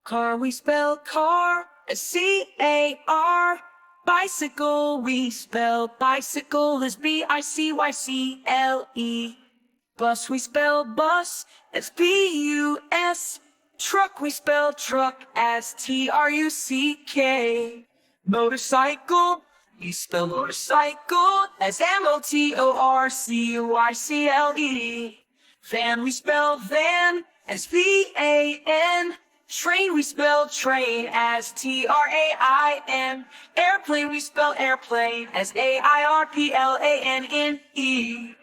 Car, we spell car as C-A-R. Bicycle, we spell bicycle as B-I-C-Y-C-L-E. Bus, we spell bus as B-U-S. Truck, we spell truck as T-R-U-C-K. Motorcycle, we spell motorcycle as M-O-T-O-R-C-Y-C-L-E. Van, we spell van as V-A-N. Train, we spell train as T-R-A-I-N. Airplane, we spell airplane as A-I-R-P-L-A-N-N-E.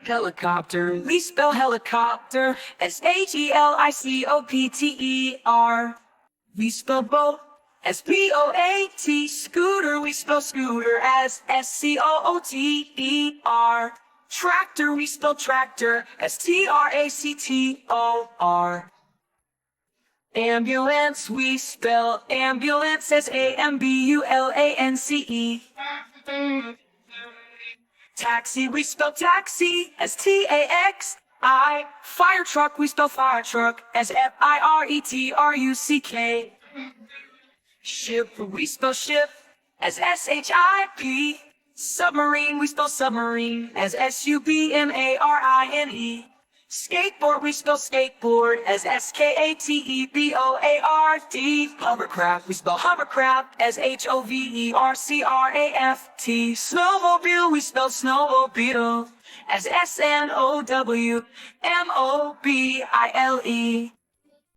Helicopter, we spell helicopter as H-E-L-I-C-O-P-T-E-R. We spell boat as B-O-A-T. Scooter, we spell scooter as S-C-O-O-T-E-R. Tractor, we spell tractor as T-R-A-C-T-O-R. Ambulance, we spell ambulance as A-M-B-U-L-A-N-C-E. Taxi, we spell taxi as T-A-X-I. Fire truck, we spell fire truck as F-I-R-E-T-R-U-C-K. Ship, we spell ship as S-H-I-P. Submarine, we spell submarine as S-U-B-M-A-R-I-N-E. Skateboard, we spell skateboard as S-K-A-T-E-B-O-A-R-D. Hovercraft, we spell hovercraft as H-O-V-E-R-C-R-A-F-T. Snowmobile, we spell snowmobile as S-N-O-W-M-O-B-I-L-E.